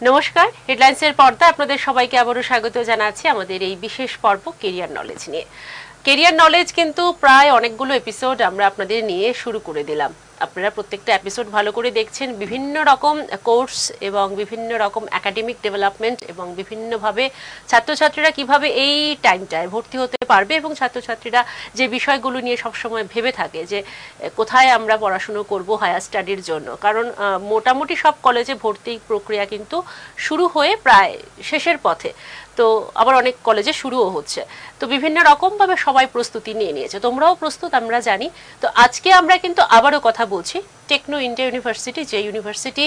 নমস্কার, হেডলাইন্সের পর্দায় আপনাদের সবাইকে আবারও স্বাগত জানাচ্ছি আমাদের এই বিশেষ পর্ব কেরিয়ার নলেজ নিয়ে। কেরিয়ার নলেজ কিন্তু প্রায় অনেকগুলো এপিসোড আমরা আপনাদের নিয়ে শুরু করে দিলাম। আপনারা প্রত্যেকটা এপিসোড ভালো করে দেখছেন, বিভিন্ন রকম কোর্স এবং বিভিন্ন রকম একাডেমিক ডেভেলপমেন্ট এবং বিভিন্নভাবে ছাত্রছাত্রীরা কিভাবে এই টাইমটায় ভর্তি হতে পারবে এবং ছাত্রছাত্রীরা যে বিষয়গুলো নিয়ে সবসময় ভেবে থাকে যে কোথায় আমরা পড়াশুনো করব হায়ার স্টাডির জন্য, কারণ মোটামুটি সব কলেজে ভর্তি প্রক্রিয়া কিন্তু শুরু হয়ে প্রায় শেষের পথে, তো আবার অনেক কলেজে শুরুও হচ্ছে। তো বিভিন্ন রকমভাবে সবাই প্রস্তুতি নিয়ে নিয়েছে, তোমরাও প্রস্তুত আমরা জানি। তো আজকে আমরা কিন্তু আবারও কথা বলছি টেকনো ইন্ডিয়া ইউনিভার্সিটি, যে ইউনিভার্সিটি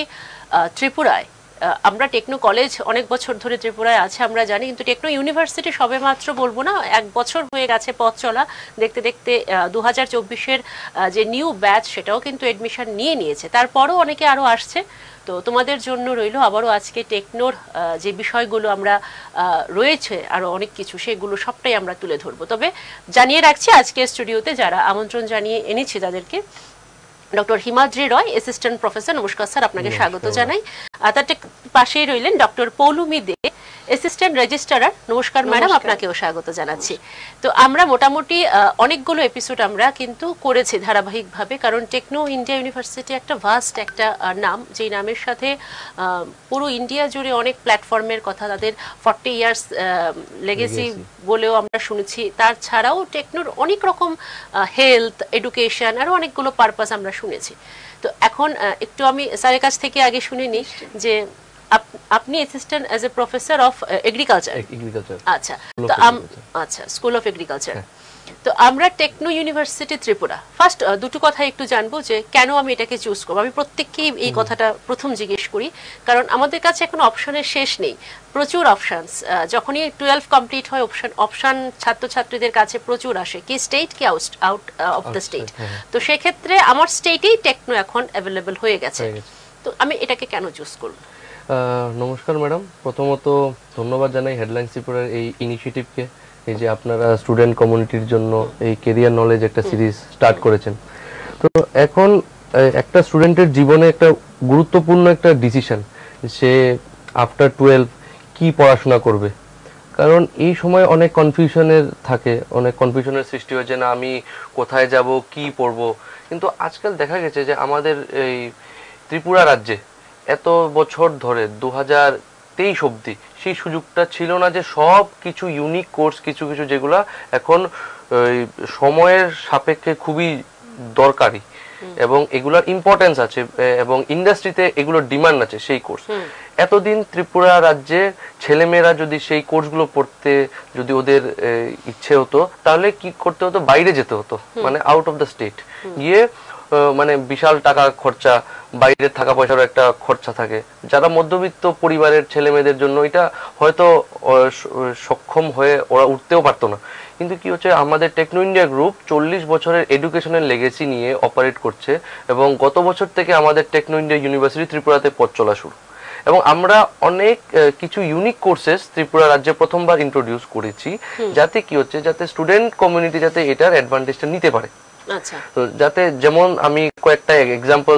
ত্রিপুরায়। আমরা টেকনো কলেজ অনেক বছর ধরে ত্রিপুরায় আছে আমরা জানি, কিন্তু টেকনো ইউনিভার্সিটি সবে মাত্র বলবো না, 1 বছর হয়ে গেছে পথ চলা। দেখতে দেখতে 2024-এর যে নিউ ব্যাচ সেটাও কিন্তু এডমিশন নিয়ে নিয়েছে, তারপরও অনেকে আরও আসছে। তো তোমাদের জন্য রইল আবারও আজকে টেকনোর যে বিষয়গুলো আমরা রয়েছে আরও অনেক কিছু, সেগুলো সবটাই আমরা তুলে ধরবো। তবে জানিয়ে রাখছি আজকে স্টুডিওতে যারা আমন্ত্রণ জানিয়ে এনেছি তাদেরকে, ডক্টর হিমাদ্রি রয়, অ্যাসিস্ট্যান্ট প্রফেসর। নমস্কার স্যার, আপনাকে স্বাগত জানাই। তার পাশেই রইলেন ডক্টর পৌলুমি দে, অ্যাসিস্ট্যান্ট রেজিস্ট্রার। নমস্কার ম্যাডাম, আপনাকেও স্বাগত জানাচ্ছি। তো আমরা মোটামুটি অনেকগুলো এপিসোড আমরা কিন্তু করেছি ধারাবাহিকভাবে, কারণ টেকনো ইন্ডিয়া ইউনিভার্সিটি একটা ভাস্ট একটা নাম, যেই নামের সাথে পুরো ইন্ডিয়া জুড়ে অনেক প্ল্যাটফর্মের কথা, তাদের 40 ইয়ার্স লেগেসি বলেও আমরা শুনেছি। তার ছাড়াও টেকনোর অনেক রকম হেলথ, এডুকেশন, আরও অনেকগুলো পারপাস আমরা শুনেছি। তো এখন একটু আমি স্যারের কাছ থেকে আগে শুনে নিই যে আপনি assistant as a professor of agriculture. আচ্ছা, তো আচ্ছা, স্কুল অফ এগ্রিকালচার। তো আমরা টেকনো ইউনিভার্সিটি ত্রিপুরা, ফার্স্ট দুটো কথা একটু জানবো যে কেন আমি এটাকে চুজ করবো। আমি প্রত্যেককেই এই কথাটা প্রথম জিজ্ঞেস করি, কারণ আমাদের কাছে এখন অপশনের শেষ নেই, প্রচুর অপশনস। যখনই 12 কমপ্লিট হয় অপশন ছাত্রছাত্রীদের কাছে প্রচুর আসে, কি স্টেট কি আউট অফ দ্য স্টেট। তো সেক্ষেত্রে আমার স্টেটেই টেকনো এখন অ্যাভেলেবল হয়ে গেছে, তো আমি এটাকে কেন চুজ করব? নমস্কার ম্যাডাম, প্রথমত ধন্যবাদ জানাই হেডলাইন্স ত্রিপুরার এই ইনিশিয়েটিভকে, এই যে আপনারা স্টুডেন্ট কমিউনিটির জন্য এই কেরিয়ার নলেজ একটা সিরিজ স্টার্ট করেছেন। তো এখন একটা স্টুডেন্টের জীবনে একটা গুরুত্বপূর্ণ একটা ডিসিশন, সে আফটার 12 কি পড়াশোনা করবে। কারণ এই সময় অনেক কনফিউশনের থাকে, অনেক কনফিউশনের সৃষ্টি হয় যে না আমি কোথায় যাব, কি পড়ব। কিন্তু আজকাল দেখা গেছে যে আমাদের এই ত্রিপুরা রাজ্যে এত বছর ধরে 2023 অবধি সেই সুযোগটা ছিল না যে সব কিছু ইউনিক কোর্স কিছু কিছু যেগুলা এখন সময়ের সাপেক্ষে খুবই দরকারি এবং এগুলার ইম্পর্টেন্স আছে এবং ইন্ডাস্ট্রিতে এগুলোর ডিমান্ড আছে সেই কোর্স। এতদিন ত্রিপুরা রাজ্যে ছেলেমেয়েরা যদি সেই কোর্সগুলো পড়তে যদি ওদের ইচ্ছে হতো, তাহলে কি করতে হতো, বাইরে যেতে হতো, মানে আউট অফ দ্য স্টেট গিয়ে, মানে বিশাল টাকা খরচা, বাইরে থাকা পয়সারও একটা খরচা থাকে। যারা মধ্যবিত্ত পরিবারের ছেলে মেয়েদের জন্য এটা হয়তো সক্ষম হয়ে ওরা উঠতেও পারতো না। কিন্তু কি হচ্ছে, আমাদের টেকনো ইন্ডিয়া গ্রুপ 40 বছরের এডুকেশনের লেগেসি নিয়ে অপারেট করছে এবং গত বছর থেকে আমাদের টেকনো ইন্ডিয়া ইউনিভার্সিটি ত্রিপুরাতে পথ চলা শুরু। এবং আমরা অনেক কিছু ইউনিক কোর্সেস ত্রিপুরা রাজ্যে প্রথমবার ইন্ট্রোডিউস করেছি, যাতে কি হচ্ছে, যাতে স্টুডেন্ট কমিউনিটি যাতে এটার অ্যাডভান্টেজটা নিতে পারে। তো যাতে, যেমন আমি কয়েকটা এক্সাম্পল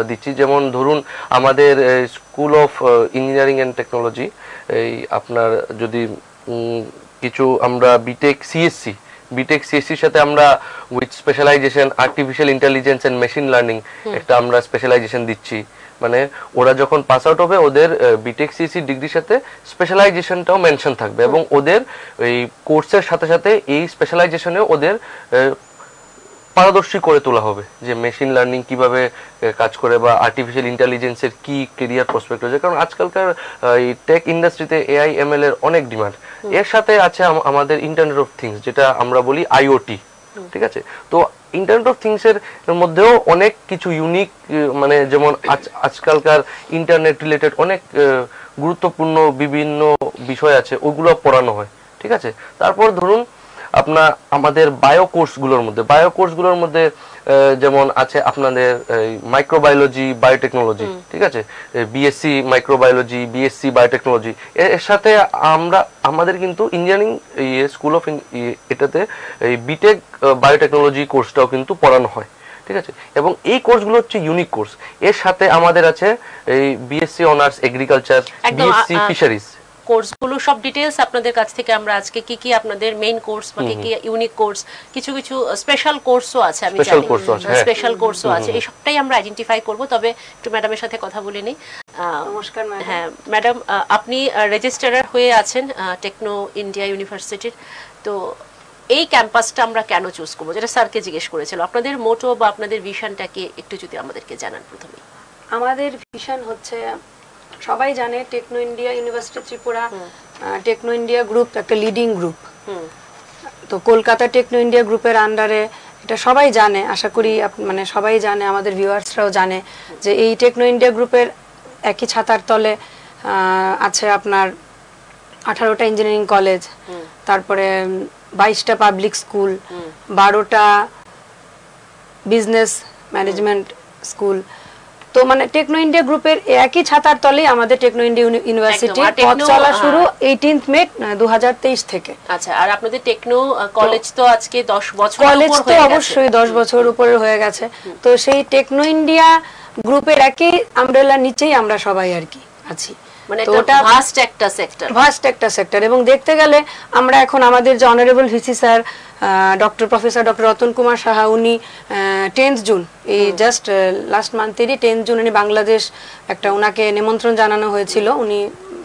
দিচ্ছি, যেমন ধরুন আমাদের school of engineering and technology, এই আপনার যদি কিছু আমরা বিটেক সিএসসির সাথে আমরা with specialization artificial intelligence and machine learning একটা আমরা স্পেশালাইজেশন দিচ্ছি। মানে ওরা যখন পাস আউট হবে ওদের বিটেক সিএসসি ডিগ্রির সাথে স্পেশালাইজেশনটাও মেনশন থাকবে এবং ওদের এই কোর্সের সাথে সাথে এই স্পেশালাইজেশনেও ওদের পারদর্শী করে তোলা হবে, যে মেশিন লার্নিং কিভাবে কাজ করে বা আর্টিফিশিয়াল ইন্টেলিজেন্সের কি কেরিয়ার প্রসপেক্ট রয়েছে। কারণ আজকালকার এই টেক ইন্ডাস্ট্রিতে এআই এমএল এর অনেক ডিমান্ড। এর সাথে আছে আমাদের ইন্টারনেট অফ থিংস, যেটা আমরা বলি আইওটি, ঠিক আছে। তো ইন্টারনেট অফ থিংস এর মধ্যেও অনেক কিছু ইউনিক, মানে যেমন আজকালকার ইন্টারনেট রিলেটেড অনেক গুরুত্বপূর্ণ বিভিন্ন বিষয় আছে, ওগুলো পড়ানো হয়, ঠিক আছে। তারপর ধরুন আপনার আমাদের বায়ো কোর্সগুলোর মধ্যে যেমন আছে আপনাদের মাইক্রোবায়োলজি, বায়োটেকনোলজি, ঠিক আছে, বিএসসি মাইক্রোবায়োলজি, বিএসসি বায়োটেকনোলজি। এর সাথে আমাদের কিন্তু ইঞ্জিনিয়ারিং স্কুল অফ এটাতে এই বিটেক বায়োটেকনোলজি কোর্সটাও কিন্তু পড়ানো হয়, ঠিক আছে। এবং এই কোর্সগুলো হচ্ছে ইউনিক কোর্স। এর সাথে আমাদের আছে এই BSc honours agriculture, BSc fisheries কোর্সগুলো সব ডিটেইলস আপনাদের কাছ থেকে আমরা আজকে কি কি আপনাদের মেইন কোর্স বা কি কি ইউনিক কোর্স, কিছু কিছু স্পেশাল কোর্সও আছে, আমি জানি স্পেশাল কোর্সও আছে, এই সবটাই আমরা আইডেন্টিফাই করব। তবে একটু ম্যাডামের সাথে কথা বলে নিই। নমস্কার ম্যাডাম। হ্যাঁ ম্যাডাম, আপনি রেজিস্ট্রার হয়ে আছেন টেকনো ইন্ডিয়া ইউনিভার্সিটির। তো এই ক্যাম্পাসটা আমরা কেন চুজ করবো, যেটা স্যারকে জিজ্ঞেস করেছিল, আপনাদের মোটো বা আপনাদের ভিশনটাকে একটু যদি আমাদেরকে জানান প্রথমে। আমাদের ভিশন হচ্ছে, সবাই জানে Techno India university Tripura, Techno India group একটা লিডিং গ্রুপ। তো কলকাতা টেকনো ইন্ডিয়া গ্রুপের আন্ডারে, এটা সবাই জানে, আশা করি মানে সবাই জানে, আমাদের ভিউয়ার্সরাও জানে যে এই টেকনো ইন্ডিয়া গ্রুপের একই ছাতার তলে আছে আপনার 18টা ইঞ্জিনিয়ারিং কলেজ, তারপরে 22টা পাবলিক স্কুল, 12টা বিজনেস ম্যানেজমেন্ট স্কুল। তো মানে টেকনো ইন্ডিয়া গ্রুপের একই ছাতার তলেই আমাদের টেকনো ইন্ডিয়া ইউনিভার্সিটি পথ চলা শুরু 18 মে 2023 থেকে। আচ্ছা, আর আপনাদের টেকনো কলেজ তো আজকে 10 বছর কলেজ তো অবশ্যই 10 বছর উপরে হয়ে গেছে। তো সেই টেকনো ইন্ডিয়া গ্রুপের একই আমব্রেলার নিচেই আমরা সবাই আর কি আছি। মানে এটা ভাস্ট একটা সেক্টর। এবং দেখতে গেলে আমরা এখন আমাদের যে honourable VC sir professor doctor Ratan Kumar Saha, উনি 10th জুন, এই জাস্ট লাস্ট মান্থেরই 10th জুন উনি বাংলাদেশ একটা ওনাকে নিমন্ত্রণ জানানো হয়েছিল, উনি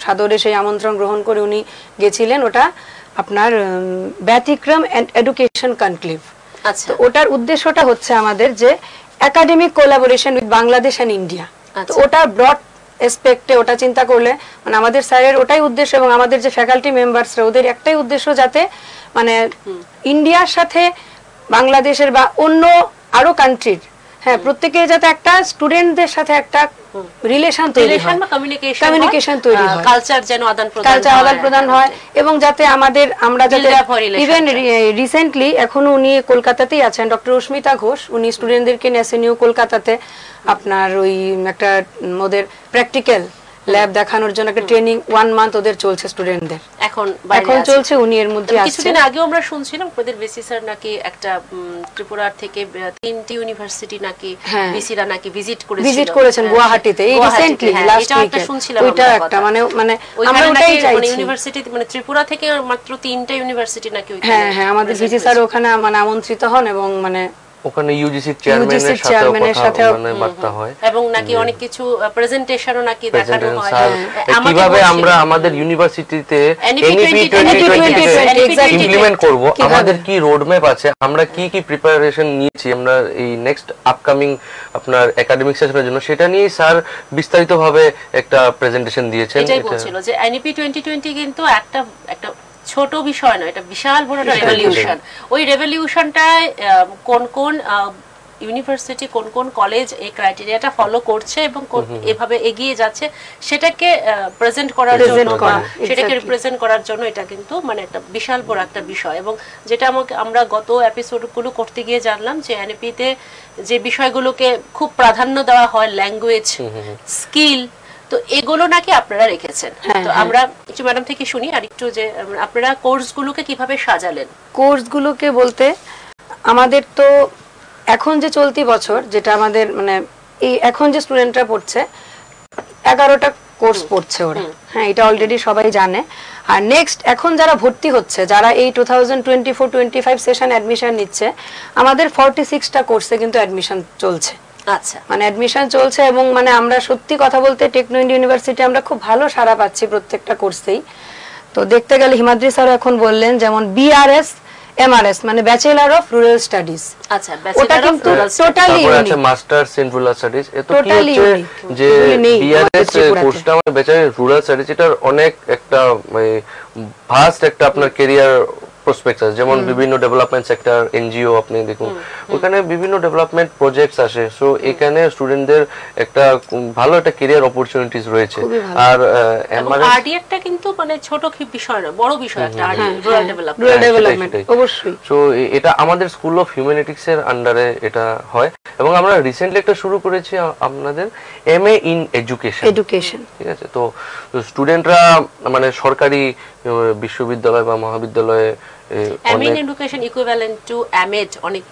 সাদরে সেই আমন্ত্রণ গ্রহণ করে উনি গেছিলেন। ওটা আপনার ব্যতিক্রম এডুকেশন কনক্লেভ। আচ্ছা, ওটার উদ্দেশ্যটা হচ্ছে আমাদের যে academic collaboration with Bangladesh and India. তো ওটা ব্রড এসপেক্টে ওটা চিন্তা করলে মানে আমাদের স্যারের ওটাই উদ্দেশ্য, এবং আমাদের যে ফ্যাকাল্টি মেম্বারসরা ওদের একটাই উদ্দেশ্য, যাতে মানে ইন্ডিয়ার সাথে বাংলাদেশের বা অন্য আরো কান্ট্রির, হ্যাঁ, প্রত্যেকের যাতে একটা স্টুডেন্টদের সাথে একটা রিলেশন তৈরি হয়, কমিউনিকেশন তৈরি হয়, কালচার যেন আদান প্রদান হয়, এবং যাতে আমরা যাতে ইভেন রিসেন্টলি এখনো উনি কলকাতাতেই আছেন, ডক্টর অস্মিতা ঘোষ, উনি স্টুডেন্টদেরকে এসএনইউ কলকাতাতে আপনার ওই একটা ওদের প্র্যাকটিক্যাল ল্যাব দেখানোর জন্য একটা ট্রেনিং 1 মান্থ ওদের চলছে স্টুডেন্টদের, এখন চলছে। উনি এর মধ্যে কিছুদিন আগেও আমরা শুনছিলাম আপনাদের ভিসি স্যার নাকি একটা ত্রিপুরার থেকে 3টি ইউনিভার্সিটি নাকি ভিসিরা নাকি ভিজিট করেছেন গুয়াহাটিতে এই রিসেন্টলি লাস্ট উইকে। ওইটা একটা মানে আমরা ওটাই চাইছি, ইউনিভার্সিটি মানে ত্রিপুরা থেকে মাত্র 3টা ইউনিভার্সিটি নাকি ওইখানে। হ্যাঁ, আমাদের ভিসি স্যার ওখানে মানে আমন্ত্রিত হন, এবং মানে ওখানে ইউজিসি চেয়ারম্যানের সাথে মানে বার্তা হয়, এবং নাকি অনেক কিছু প্রেজেন্টেশনও নাকি দেখানো হয় কিভাবে আমরা আমাদের ইউনিভার্সিটিতে এনইপি 2020 ইমপ্লিমেন্ট করব, আমাদের কি রোড ম্যাপ আছে, আমরা কি কি প্রিপারেশন নিয়েছি আমরা এই নেক্সট আপকামিং আপনার একাডেমিক সেশনের জন্য, সেটা নিয়ে স্যার বিস্তারিতভাবে একটা প্রেজেন্টেশন দিয়েছেন। এটাই বলছিল যে এনইপি 2020 কিন্তু একটা ছোট বিষয় নয়, এটা বিশাল বড় একটা রেভলিউশন। ওই রেভলিউশনটায় কোন কোন ইউনিভার্সিটি, কোন কোন কলেজ এই ক্রাইটেরিয়াটা ফলো করছে এবং এভাবে এগিয়ে যাচ্ছে, সেটাকে প্রেজেন্ট করার জন্য, সেটাকে রিপ্রেজেন্ট করার জন্য এটা কিন্তু মানে একটা বিশাল বড় একটা বিষয়। এবং যেটা আমরা গত এপিসোডগুলো করতে গিয়ে জানলাম যে এনইপিতে যে বিষয়গুলোকে খুব প্রাধান্য দেওয়া হয়, ল্যাঙ্গুয়েজ, স্কিল, তো এগুলো নাকি আপনারা রেখেছেন। তো আমরা একটু ম্যাডাম থেকে শুনি আর একটু যে আপনারা কোর্সগুলোকে কিভাবে সাজালেন। কোর্সগুলোকে বলতে আমাদের তো এখন যে চলতি বছর যেটা আমাদের মানে এই এখন যে স্টুডেন্টরা পড়ছে 11টা কোর্স পড়ছে ওরা, হ্যাঁ, এটা অলরেডি সবাই জানে। আর নেক্সট এখন যারা ভর্তি হচ্ছে, যারা এই 2024-25 সেশন অ্যাডমিশন নিচ্ছে, আমাদের 46টা কোর্সে কিন্তু অ্যাডমিশন চলছে। আচ্ছা, মানে অ্যাডমিশন চলছে, এবং মানে আমরা সত্যি কথা বলতে টেকনো ইন্ডিয়া ইউনিভার্সিটি আমরা খুব ভালো সাড়া পাচ্ছি প্রত্যেকটা কোর্সেই। তো দেখতে গেলে হিমাদ্রি স্যার এখন বললেন যেমন বিআরএস এমআরএস মানে ব্যাচেলর অফ রুরাল স্টাডিজ, আচ্ছা, ওটা কিন্তু totally unique, masters in rural studies. এত কি হচ্ছে যে বিআরএস কোর্সটা মানে ব্যাচেলর রুরাল স্টাডিজ, এটার অনেক একটা মানে ভাস্ট একটা আপনার ক্যারিয়ার প্রসপেক্টস আছে, যেমন বিভিন্ন ডেভেলপমেন্ট সেক্টর, এনজিও আপনি দেখুন, ওখানে বিভিন্ন ডেভেলপমেন্ট প্রজেক্টস আসে। সো এখানে স্টুডেন্টদের একটা ভালো একটা ক্যারিয়ার অপরচুনিটিস রয়েছে। আর আরডিএটা কিন্তু মানে ছোট বিষয় না, বড় বিষয় একটা রুরাল ডেভেলপমেন্ট অবশ্যই। সো এটা আমাদের স্কুল অফ হিউম্যানিটিক্স এর আন্ডারে এটা হয়, এবং আমরা রিসেন্টলি একটা শুরু করেছি আপনাদের এমএ ইন এডুকেশন, ঠিক আছে। তো স্টুডেন্টরা মানে সরকারি বিশ্ববিদ্যালয় বা মহাবিদ্যালয়ে এমইন এডুকেশন ইকুইভ্যালেন্ট টু এমএড অনেক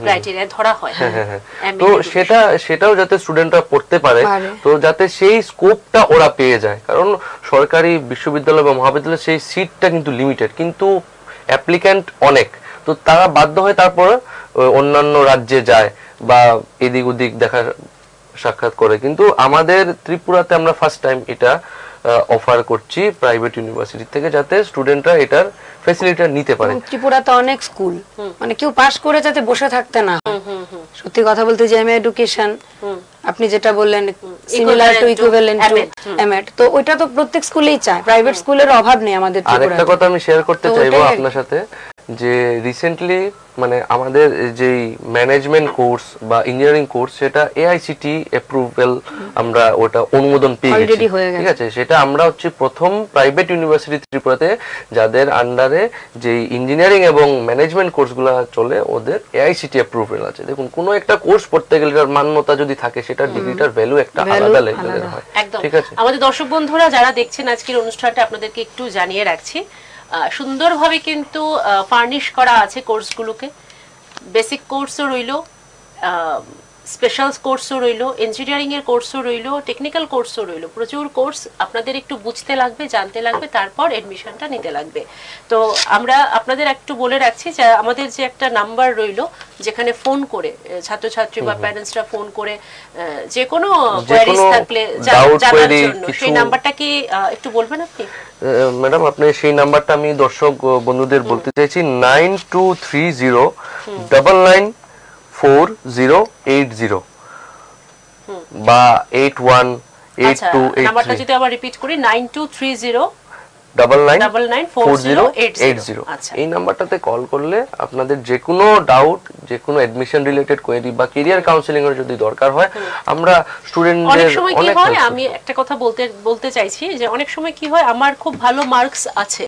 ক্রাইটেরিয়া ধরা হয়। তো সেটাও যাতে স্টুডেন্টরা পড়তে পারে, তো যাতে সেই স্কোপটা ওরা পেয়ে যায়, কারণ সরকারি বিশ্ববিদ্যালয় বা মহাবিদ্যালয়ে সেই সিটটা কিন্তু লিমিটেড, কিন্তু অ্যাপ্লিক্যান্ট অনেক, তো তারা বাধ্য হয় তারপর অন্যান্য রাজ্যে যায় বা এদিক ওদিক দেখা সাক্ষাৎ করে। কিন্তু আমাদের ত্রিপুরাতে আমরা ফার্স্ট টাইম এটা অফার করছি প্রাইভেট ইউনিভার্সিটি থেকে, যাতে স্টুডেন্টরা এটার ফ্যাসিলিটি নিতে পারে। ত্রিপুরাতে অনেক স্কুল, মানে কেউ পাশ করে যাতে বসে থাকতে না। সত্যি কথা বলতে যে এমএ এডুকেশন আপনি যেটা বললেন similar to equivalent to M.Ed., তো ওইটা তো প্রত্যেক স্কুলেই চায়, প্রাইভেট স্কুলের অভাব নেই আমাদের ত্রিপুরাতে। আরেকটা কথা আমি শেয়ার করতে চাইবো আপনার সাথে, যে রিসেন্টলি মানে আমাদের যেই ম্যানেজমেন্ট কোর্স বা ইঞ্জিনিয়ারিং কোর্স সেটা এআইসিটি অ্যাপ্রুভাল আমরা ওটা অনুমোদন পেয়ে গেছি, ঠিক আছে। সেটা আমরা হচ্ছে প্রথম প্রাইভেট ইউনিভার্সিটি ত্রিপুরাতে যাদের আন্ডারে যে ইঞ্জিনিয়ারিং এবং ম্যানেজমেন্ট কোর্সগুলো চলে ওদের এআইসিটি অ্যাপ্রুভাল আছে। দেখুন, কোনো একটা কোর্স পড়তে গেলে তার মান্যতা যদি থাকে সেটা ডিগ্রিটার ভ্যালু একটা আলাদা লেভেলের হয়, ঠিক আছে। আমাদের দর্শক বন্ধুরা যারা দেখছেন আজকের অনুষ্ঠানটা আপনাদেরকে একটু জানিয়ে রাখছি, সুন্দরভাবে কিন্তু ফার্নিশ করা আছে কোর্সগুলোকে। বেসিক কোর্সও রইলো, স্পেশাল কোর্সও রইলো, ইঞ্জিনিয়ারিং এর কোর্সও রইলো, টেকনিক্যাল কোর্সও রইলো। প্রচুর কোর্স আপনাদের একটু বুঝতে লাগবে, জানতে লাগবে, তারপর এডমিশনটা নিতে লাগবে। তো আমরা আপনাদের একটু বলে রাখছি যে আমাদের যে একটা নাম্বার রইলো, যেখানে ফোন করে ছাত্রছাত্রী বা প্যারেন্টসরা ফোন করে যে কোনো কোয়ারিজ থাকলে জানার জন্য, সেই নাম্বারটা কি একটু বলবেন আপনি? ম্যাডাম, আপনি সেই নাম্বারটা আমি দর্শক বন্ধুদের বলতে চাইছি, 9230994080 বা 818283। নাম্বারটা যদি আবার রিপিট করি, 9230994080। এই নাম্বারটাতে কল করলে আপনাদের যে কোনো ডাউট, যে কোনো এডমিশন রিলেটেড কোয়েরি বা ক্যারিয়ার কাউন্সেলিং এর যদি দরকার হয়, আমরা স্টুডেন্টদের অনেক সময় কি হয়, আমি একটা কথা বলতে চাইছি যে অনেক সময় কি হয়, আমার খুব ভালো মার্কস আছে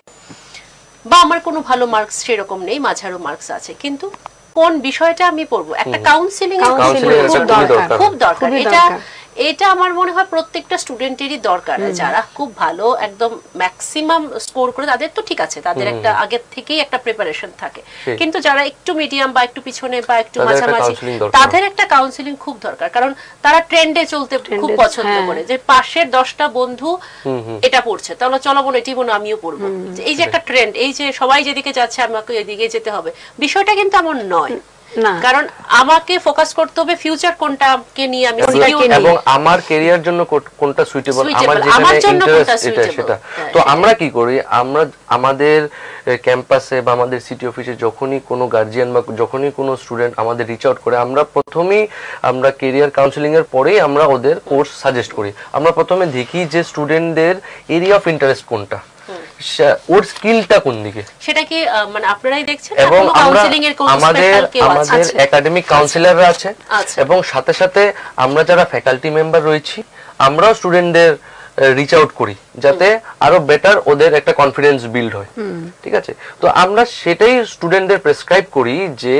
বা আমার কোনো ভালো মার্কস সেরকম নেই, মাঝারো মার্কস আছে, কিন্তু কোন বিষয়টা আমি পড়বো, একটা কাউন্সেলিং খুব দরকার। এটা আমার মনে হয় প্রত্যেকটা স্টুডেন্টেরই দরকার। যারা খুব ভালো একদম ম্যাক্সিমাম স্কোর করে তাদের তো ঠিক আছে, তাদের একটা আগের থেকেই একটা প্রিপারেশন থাকে, কিন্তু যারা একটু মিডিয়াম বা একটু পিছনে বা একটু মাঝামাঝি, তাদের একটা কাউন্সেলিং খুব দরকার। কারণ তারা ট্রেন্ডে চলতে খুব পছন্দ করে, যে পাশের 10টা বন্ধু এটা পড়ছে, তাহলে চলো বোন এটি বোন আমিও পড়বো। এই যে একটা ট্রেন্ড, এই যে সবাই যেদিকে যাচ্ছে আমাকে এদিকে যেতে হবে, বিষয়টা কিন্তু এমন নয়। কারণ আমাকে ফোকাস করতে হবে ফিউচার কোনটাকে নিয়ে আমি সিকিউর, এবং আমার ক্যারিয়ার জন্য কোনটা সুইটেবল, আমার যেখানে ইন্টারেস্ট এটা সেটা। তো আমরা কি করি, আমরা আমাদের ক্যাম্পাসে বা আমাদের সিটি অফিসে যখনই কোনো গার্জিয়ান বা যখনই কোনো স্টুডেন্ট আমাদের রিচ আউট করে, আমরা প্রথমেই আমরা ক্যারিয়ার কাউন্সেলিং এর পরেই আমরা ওদের কোর্স সাজেস্ট করি। আমরা প্রথমে দেখি যে স্টুডেন্টদের এরিয়া অফ ইন্টারেস্ট কোনটা, ওর স্কিলটা কোন দিকে, সেটা কি মানে আপনারাই দেখছেন, এবং আমাদের একাডেমিক কাউন্সিলররা আছে, এবং সাথে সাথে আমরা যারা ফ্যাকাল্টি মেম্বার রয়েছি আমরাও স্টুডেন্টদের রিচ আউট করি, যাতে আরো বেটার ওদের একটা কনফিডেন্স বিল্ড হয়, ঠিক আছে। তো আমরা সেটাই স্টুডেন্টদের প্রেসক্রাইব করি যে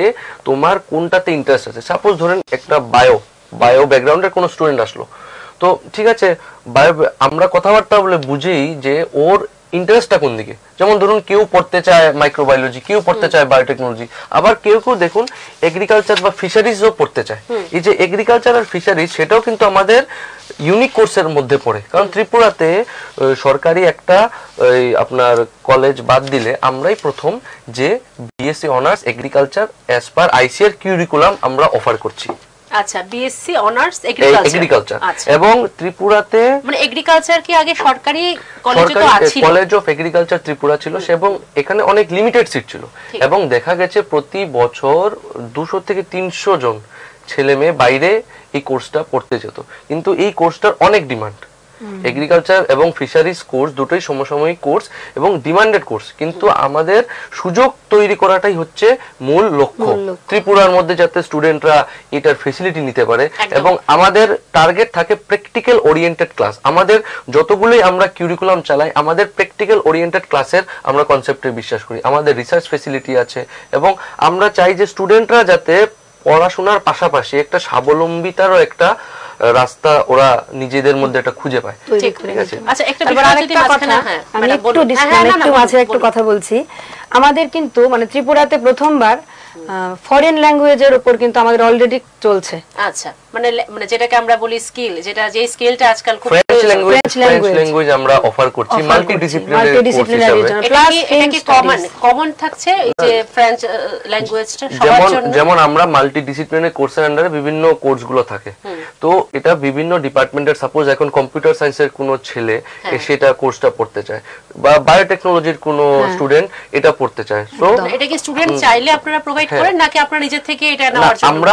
তোমার কোনটাতে ইন্টারেস্ট আছে। সাপোজ ধরেন একটা বায়ো ব্যাকগ্রাউন্ডের কোনো স্টুডেন্ট আসলো, তো ঠিক আছে, আমরা কথাবার্তা বলে বুঝেই যে ওর ইন্টারেস্টটা কোন দিকে। যেমন ধরুন কেউ পড়তে চায় মাইক্রোবায়োলজি, কেউ পড়তে চায় বায়োটেকনোলজি, আবার কেউ দেখুন এগ্রিকালচার বা ফিশারিজও পড়তে চায়। এই যে এগ্রিকালচার আর ফিশারিজ, সেটাও কিন্তু আমাদের ইউনিক কোর্সের মধ্যে পড়ে। কারণ ত্রিপুরাতে সরকারি একটা আপনার কলেজ বাদ দিলে আমরাই প্রথম যে BSc honours agriculture as per ICR curriculum আমরা অফার করছি। আচ্ছা, বিএসসি অনার্স এগ্রিকালচার, এবং ত্রিপুরাতে মানে এগ্রিকালচার কি আগে সরকারি কলেজে তো আছিল, কলেজ অফ এগ্রিকালচার ত্রিপুরা ছিল, এবং এখানে অনেক লিমিটেড সিট ছিল, এবং দেখা গেছে প্রতি বছর 200 থেকে 300 জন ছেলে মেয়ে বাইরে এই কোর্সটা পড়তে যেত। কিন্তু এই কোর্সটার অনেক ডিমান্ড, এগ্রিকালচার এবং ফিশারিজ কোর্স দুটোই সমসাময়িক কোর্স এবং ডিমান্ডেড কোর্স, কিন্তু আমাদের সুযোগ তৈরি করাটাই হচ্ছে মূল লক্ষ্য, ত্রিপুরার মধ্যে যাতে স্টুডেন্টরা এটার ফেসিলিটি নিতে পারে। এবং আমাদের টার্গেট থাকে প্র্যাকটিক্যাল ওরিয়েন্টেড ক্লাস। আমাদের যতগুলোই আমরা কিউরিকুলাম চালাই, আমাদের প্র্যাকটিক্যাল ওরিয়েন্টেড ক্লাসের আমরা কনসেপ্টে বিশ্বাস করি। আমাদের রিসার্চ ফেসিলিটি আছে, এবং আমরা চাই যে স্টুডেন্টরা যাতে পড়াশোনার পাশাপাশি একটা স্বাবলম্বিতারও একটা রাস্তা ওরা নিজেদের মধ্যে একটা খুঁজে পায়। ঠিক ঠিক আছে। আচ্ছা একটা তারপর বিষয় আরেকটা যদি মাঝখানে কথা, হ্যাঁ আমি ম্যাডাম একটু বলুন। ডিসকানেক্ট মাঝে একটু কথা বলছি। আমাদের কিন্তু মানে ত্রিপুরাতে প্রথমবার ফরেন ল্যাঙ্গুয়েজের উপর কিন্তু আমাদের অলরেডি চলছে। আচ্ছা মানে মানে যেটাকে আমরা বলি স্কিল, যেটা যে স্কিলটা আজকাল খুব ফ্রেঞ্চ প্রয়োজন। ল্যাঙ্গুয়েজ আমরা অফার করছি মাল্টিডিসিপ্লিনারি কোর্স হিসেবে। এটা কি কমন থাকছে এই যে ফ্রেঞ্চ ল্যাঙ্গুয়েজটা সবার জন্য? যেমন আমরা মাল্টিডিসিপ্লিনারি কোর্সের আন্ডারে বিভিন্ন কোর্সগুলো থাকে, তো এটা বিভিন্ন ডিপার্টমেন্টের, সাপোজ এখন কম্পিউটার সায়েন্সের কোনো ছেলে সেটা কোর্সটা পড়তে চায়, বা বায়োটেকনোলজির কোনো স্টুডেন্ট এটা পড়তে চায়। সো এটা কি স্টুডেন্ট চাইলে আপনারা প্রোভাইড করেন নাকি আপনারা নিজে থেকে এটা নেওয়ার জন্য? আমরা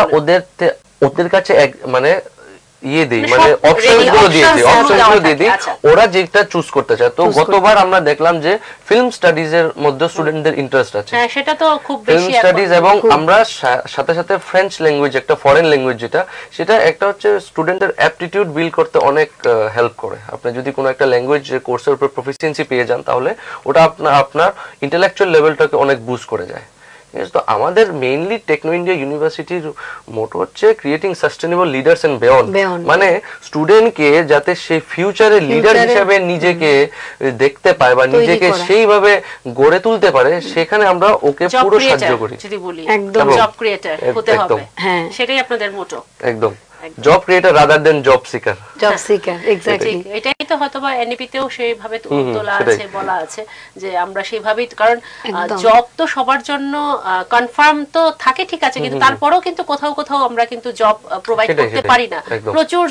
ওদের কাছে মানে ইয়ে দিই, মানে অপশনগুলো দিয়ে দিই, ওরা যেটা চুজ করতে চায়। তো গতবার আমরা দেখলাম যে ফিল্ম স্টাডিজ এর মধ্যে স্টুডেন্টদের ইন্টারেস্ট আছে, হ্যাঁ সেটা তো খুব ফিল্ম বেশি স্টাডিজ, এবং আমরা সাথে সাথে ফ্রেঞ্চ ল্যাঙ্গুয়েজ, একটা ফরেন ল্যাঙ্গুয়েজ সেটা একটা হচ্ছে স্টুডেন্টের অ্যাপটিটিউড বিল্ড করতে অনেক হেল্প করে। আপনি যদি কোনো একটা ল্যাঙ্গুয়েজ কোর্সের উপর প্রফিসিয়েন্সি পেয়ে যান, তাহলে ওটা আপনার ইন্টেলেকচুয়াল লেভেলটাকে অনেক বুস্ট করে যায়। তো আমাদের মেইনলি টেকনো ইন্ডিয়া ইউনিভার্সিটির মোটো হচ্ছে creating sustainable leaders and beyond, মানে স্টুডেন্টকে যাতে সেই ফিউচারে লিডার হিসেবে নিজেকে দেখতে পায় বা নিজেকে সেইভাবে গড়ে তুলতে পারে, সেখানে আমরা ওকে পুরো সাহায্য করি। যদি বলি একদম জব ক্রিয়েটর হতে হবে, হ্যাঁ সেটাই আপনাদের মোটো। একদম job creator rather than job seeker. Job seeker, exactly. এটাই তো হয়তোবা এনইপিতেও সেইভাবে তোলা আছে, বলা আছে যে আমরা সেইভাবেই, কারণ জব তো সবার জন্য কনফার্ম তো থাকে, ঠিক আছে, কিন্তু তারপরেও কিন্তু কোথাও কোথাও আমরা কিন্তু জব প্রোভাইড করতে পারি না। প্রচুর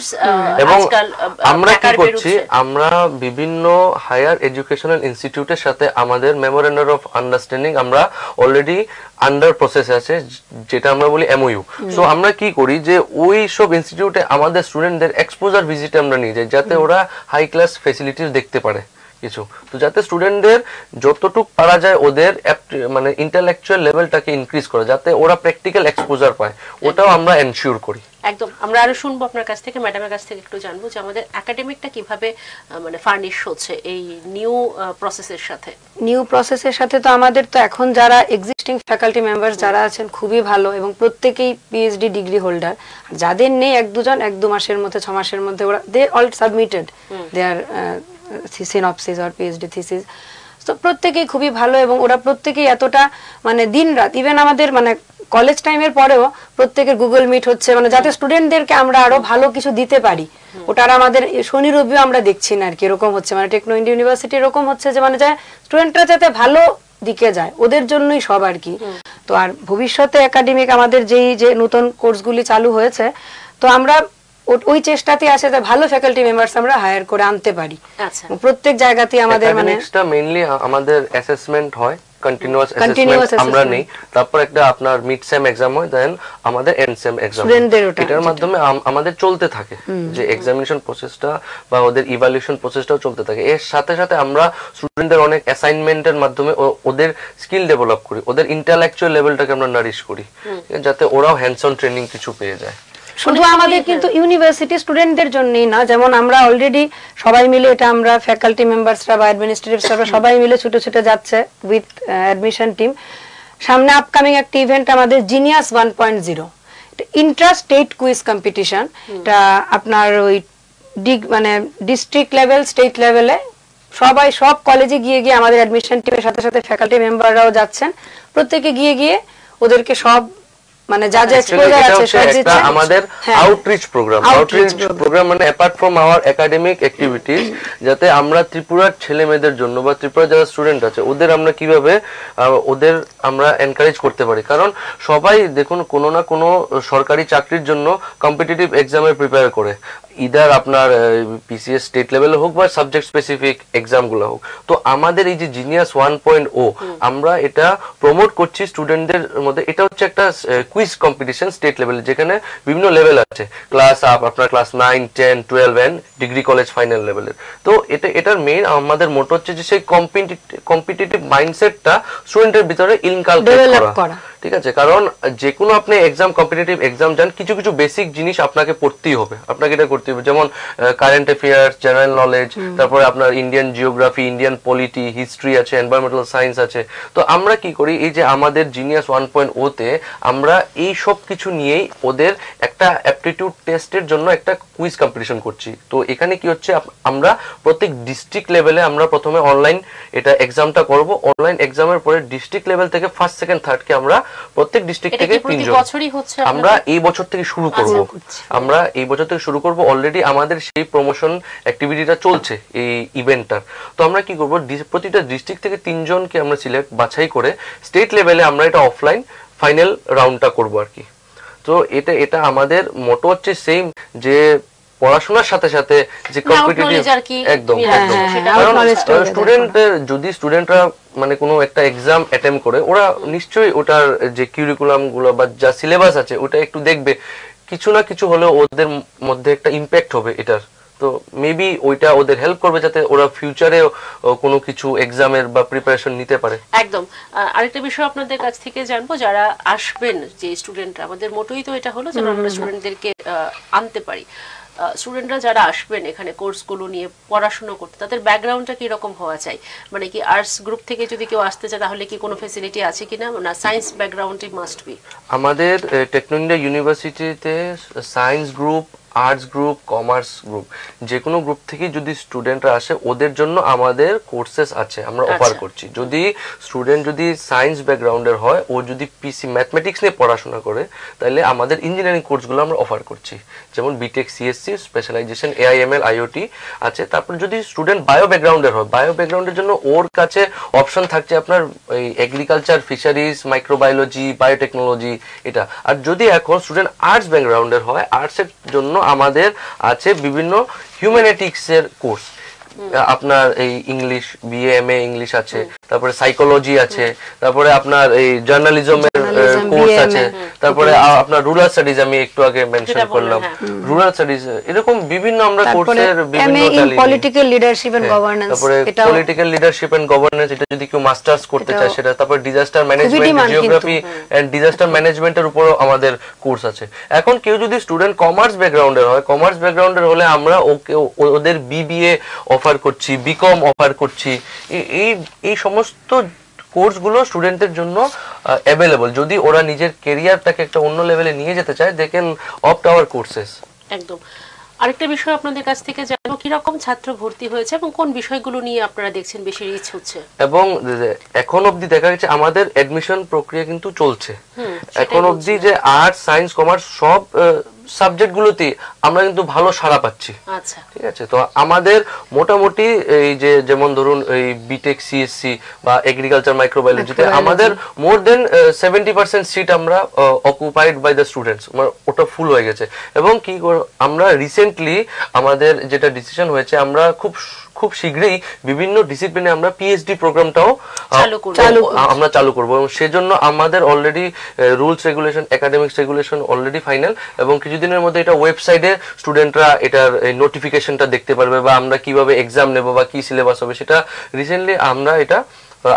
আজকাল আমরা কি করছি, আমরা বিভিন্ন হায়ার এডুকেশনাল ইনস্টিটিউটের সাথে আমাদের মেমোরেন্ডাম অফ আন্ডারস্ট্যান্ডিং আমরা অলরেডি আন্ডার প্রসেস আছে, যেটা আমরা বলি এমওইউ। সো আমরা কি করি যে ওই সব ইনস্টিটিউটে আমাদের স্টুডেন্টদের এক্সপোজার ভিজিটে আমরা নিয়ে যাই, যাতে ওরা হাই ক্লাস ফ্যাসিলিটিস দেখতে পারে কিছু, তো যাতে স্টুডেন্টদের যতটুকু পারা যায় ওদের মানে ইন্টেলেকচুয়াল লেভেলটাকে ইনক্রিজ করে, যাতে ওরা প্র্যাকটিক্যাল এক্সপোজার পায়, ওটাও আমরা এনশিওর করি। একদম। আমরা আরো শুনবো আপনার কাছ থেকে, ম্যাডামের কাছ থেকে একটু জানবো যে আমাদের একাডেমিকটা কিভাবে মানে ফার্নিশ হচ্ছে এই নিউ প্রসেসের সাথে। নিউ প্রসেসের সাথে তো আমাদের তো এখন যারা এক্সিস্টিং ফ্যাকাল্টি মেম্বার্স যারা আছেন খুবই ভালো, এবং প্রত্যেকেই পিএইচডি ডিগ্রি হোল্ডার। যাদের নেই এক দু মাসের মধ্যে 6 মাসের মধ্যে ওরা they all submitted their synopsis or PhD thesis. তো প্রত্যেকেই খুবই ভালো, এবং ওরা প্রত্যেকেই এতটা মানে দিনরাত, ইভেন আমাদের মানে কলেজ টাইমের পরেও প্রত্যেকের গুগল মিট হচ্ছে, মানে যাতে স্টুডেন্টদেরকে আমরা আরো ভালো কিছু দিতে পারি। ওটার আমাদের শনি রবিও আমরা দেখছি না আর কি, এরকম হচ্ছে মানে টেকনো ইন্ডিয়া ইউনিভার্সিটি এরকম হচ্ছে যে মানে যায় স্টুডেন্টরা যাতে ভালো দিকে যায়, ওদের জন্যই সব আর কি। তো আর ভবিষ্যতে একাডেমিক আমাদের যেই যে নতুন কোর্সগুলি চালু হয়েছে, তো আমরা ওই চেষ্টাতে আছে যে ভালো ফ্যাকাল্টি মেম্বারস আমরা হায়ার করে আনতে পারি। আচ্ছা, প্রত্যেক জায়গাতে আমাদের মানে মেইনলি আমাদের অ্যাসেসমেন্ট হয়, কন্টিনিউয়াস অ্যাসেসমেন্ট আমরা নেই, তারপর একটা আপনার মিড সেম এক্সাম হয়, দেন আমাদের এন্ড সেম এক্সাম। এটার মাধ্যমে আমাদের চলতে থাকে যে এক্সামিনেশন প্রসেসটা বা ওদের ইভালুয়েশন প্রসেসটাও চলতে থাকে। এর সাথে সাথে আমরা স্টুডেন্টদের অনেক অ্যাসাইনমেন্টের মাধ্যমে ওদের স্কিল ডেভেলপ করি, ওদের ইন্টেলেকচুয়াল লেভেলটাকে আমরা নারিশ করি, যাতে ওরাও হ্যান্ডস অন ট্রেনিং কিছু পেয়ে যায়। শুধু আমাদের কিন্তু ইউনিভার্সিটি স্টুডেন্টদের জন্যই না, যেমন আমরা অলরেডি সবাই মিলে এটা আমরা ফ্যাকাল্টি মেম্বারসরা বা অ্যাডমিনিস্ট্রেটিভ স্টাফরা সবাই মিলে ছুটে ছুটে যাচ্ছে উইথ অ্যাডমিশন টিম। সামনে আপকামিং একটা ইভেন্ট আমাদের genius 1.0, Intra state quiz competition. এটা আপনার ওই মানে ডিস্ট্রিক্ট লেভেল, স্টেট লেভেলে সবাই সব কলেজে গিয়ে গিয়ে আমাদের অ্যাডমিশন টিমের সাথে সাথে ফ্যাকাল্টি মেম্বাররাও যাচ্ছেন, প্রত্যেকে গিয়ে গিয়ে ওদেরকে সব মানে যা যা এক্সপোজার আছে সব দিচ্ছে। আমাদের আউটরিচ প্রোগ্রাম মানে apart from our academic activities, যাতে আমরা ত্রিপুরার ছেলে মেয়েদের জন্য বা ত্রিপুরার যারা স্টুডেন্ট আছে ওদের আমরা কিভাবে ওদের আমরা এনকারেজ করতে পারি। কারণ সবাই দেখুন কোনো না কোনো সরকারি চাকরির জন্য কম্পিটিটিভ এক্সামে প্রিপেয়ার করে, ইদার আপনার পিসিএস স্টেট লেভেলে হোক বা সাবজেক্ট স্পেসিফিক এক্সামগুলো হোক। তো আমাদের এই যে জিনিয়াস 1.0 আমরা এটা প্রমোট করছি স্টুডেন্টদের মধ্যে। এটা হচ্ছে একটা কুইজ কম্পিটিশন স্টেট লেভেলে, যেখানে বিভিন্ন লেভেল আছে, ক্লাস আপ আপনার class 9, 10, 12 and degree college final লেভেলের। তো এটার মেইন আমাদের মোটো হচ্ছে যে সেই কম্পিটিটিভ মাইন্ডসেটটা স্টুডেন্টের ভিতরে ইনকালকেট করা। ঠিক আছে, কারণ যে কোনো আপনি এক্সাম কম্পিটিটিভ এক্সাম যান, কিছু কিছু বেসিক জিনিস আপনাকে পড়তেই হবে, আপনাকে এটা করতে হবে, যেমন কারেন্ট অ্যাফেয়ার্স, জেনারেল নলেজ, তারপরে আপনার Indian geography, Indian polity, history আছে, এনভায়রনমেন্টাল সায়েন্স আছে। তো আমরা কি করি, এই যে আমাদের জিনিয়াস 1.0 তে আমরা এই সব কিছু নিয়েই ওদের একটা অ্যাপটিটিউড টেস্টের জন্য একটা কুইজ কম্পিটিশন করছি। তো এখানে কি হচ্ছে, আমরা প্রত্যেক ডিস্ট্রিক্ট লেভেলে আমরা প্রথমে অনলাইন এটা এক্সামটা করব। অনলাইন এক্সামের পরে ডিস্ট্রিক্ট লেভেল থেকে ফার্স্ট সেকেন্ড থার্ড কে আমরা প্রত্যেক ডিস্ট্রিক্ট থেকে 3 জন আমরা এই বছর থেকে শুরু করব। আমরা এই বছর থেকে শুরু করব, অলরেডি আমাদের সেই প্রমোশন অ্যাক্টিভিটিটা চলছে এই ইভেন্টটার। তো আমরা কি করব, প্রতিটা ডিস্ট্রিক্ট থেকে 3 জনকে আমরা বাছাই করে স্টেট লেভেলে আমরা এটা অফলাইন ফাইনাল রাউন্ডটা করব আর কি। তো এটা আমাদের মোটো হচ্ছে সেম, যে পড়াশোনার সাথে সাথে যে কম্পিটিটিভ, একদম স্টুডেন্টরা মানে কোনো একটা এক্সাম অ্যাটেম্প করে, ওরা নিশ্চয়ই ওটার যে কিউরিকুলাম গুলো বা যা সিলেবাস আছে ওটা একটু দেখবে, কিছু না কিছু হলেও ওদের মধ্যে একটা ইম্প্যাক্ট হবে এটার। তো মেবি ওইটা ওদের হেল্প করবে যাতে ওরা ফিউচারে কোনো কিছু এক্সামের বা প্রিপারেশন নিতে পারে। একদম। আরেকটা বিষয় আপনাদের কাছ থেকে জানবো, যারা আসবেন যে স্টুডেন্টরা, আমাদের মোটোই তো এটা হলো যেন আমরা স্টুডেন্টদেরকে আনতে পারি। স্টুডেন্টরা যারা আসবেন এখানে কোর্সগুলো নিয়ে পড়াশোনা করতে, তাদের ব্যাকগ্রাউন্ডটা কি রকম হওয়া চাই? মানে কি আর্টস গ্রুপ থেকে যদি কেউ আসতে চায় তাহলে কি কোনো ফ্যাসিলিটি আছে কিনা, না সায়েন্স ব্যাকগ্রাউন্ডই মাস্ট বি? আমাদের টেকনো ইন্ডিয়া ইউনিভার্সিটিতে science group, arts group, commerce group, যে কোনো গ্রুপ থেকে যদি স্টুডেন্টরা আসে ওদের জন্য আমাদের কোর্সেস আছে, আমরা অফার করছি। যদি স্টুডেন্ট যদি সায়েন্স ব্যাকগ্রাউন্ডের হয়, ও যদি পিসি ম্যাথমেটিক্স নিয়ে পড়াশোনা করে, তাহলে আমাদের ইঞ্জিনিয়ারিং কোর্সগুলো আমরা অফার করছি, যেমন BTech, CSC, specialization AIML, IoT আছে। তারপর যদি স্টুডেন্ট বায়ো ব্যাকগ্রাউন্ডের হয়, বায়ো ব্যাকগ্রাউন্ডের জন্য ওর কাছে অপশন থাকছে আপনার এই এগ্রিকালচার, ফিশারিজ, মাইক্রোবায়োলজি, বায়োটেকনোলজি এটা। আর যদি এখন স্টুডেন্ট আর্টস ব্যাকগ্রাউন্ডের হয়, আর্টসের জন্য আমাদের আছে বিভিন্ন হিউম্যানিটিক্সের কোর্স, আপনার এই ইংলিশ, বিএ, এমএ ইংলিশ আছে, তারপরে সাইকোলজি আছে, তারপরে আপনার এই জার্নালিজমের কোর্স আছে, তারপরে আপনার রুরাল স্টাডিজ আমি একটু আগে মেনশন করলাম, রুরাল স্টাডিজ, এরকম বিভিন্ন আমরা কোর্সের বিভিন্ন পলিটিক্যাল লিডারশিপ এন্ড গভর্নেন্স, তারপরে পলিটিক্যাল লিডারশিপ এন্ড গভর্নেন্স, এটা যদি কেউ মাস্টার্স করতে চায় সেটা, তারপর disaster management, geography and disaster ম্যানেজমেন্টের উপরও আমাদের কোর্স আছে। এখন কেউ যদি স্টুডেন্ট কমার্স ব্যাকগ্রাউন্ডের হয়, কমার্স ব্যাকগ্রাউন্ডের হলে আমরা ওদের বিবিএ অফার করছি, বিকম অফার করছি। এই সমস্ত কোর্সগুলো স্টুডেন্টদের জন্য অ্যাভেলেবল। যদি ওরা নিজের ক্যারিয়ারটাকে একটা অন্য লেভেলে নিয়ে যেতে চায়, they can opt our courses. একদম। আরেকটা বিষয় আপনাদের কাছ থেকে জানবো, কি রকম ছাত্র ভর্তি হয়েছে এবং কোন বিষয়গুলো নিয়ে আপনারা দেখছেন বেশি রিচ হচ্ছে? এবং এখন অবধি দেখা গেছে আমাদের অ্যাডমিশন প্রক্রিয়া কিন্তু চলছে। এখন অবধি যে আর্টস, সায়েন্স, কমার্স সব সাবজেক্ট গুলোতে আমরা কিন্তু ভালো সাড়া পাচ্ছি। আচ্ছা, ঠিক আছে। তো আমাদের মোটামুটি এই যে যেমন ধরুন এই বিটেক, সিএসসি বা এগ্রিকালচার, মাইক্রোবায়োলজিতে আমাদের মোর দেন 70% সিট আমরা অকুপাইড বাই দ্য স্টুডেন্টস, ওটা ফুল হয়ে গেছে। এবং কি আমরা রিসেন্টলি আমাদের যেটা ডিসিশন হয়েছে, আমরা খুব শীঘ্রই বিভিন্ন ডিসিপ্লিনে আমরা পিএইচডি প্রোগ্রামটাও আমরা চালু করব, এবং সেজন্য আমাদের already rules regulation, academics regulation already final, এবং কিছুদিনের মধ্যে এটা ওয়েবসাইটে স্টুডেন্টরা এটার নোটিফিকেশনটা দেখতে পারবে, বা আমরা কিভাবে এক্সাম নেব বা কি সিলেবাস হবে সেটা রিসেন্টলি আমরা এটা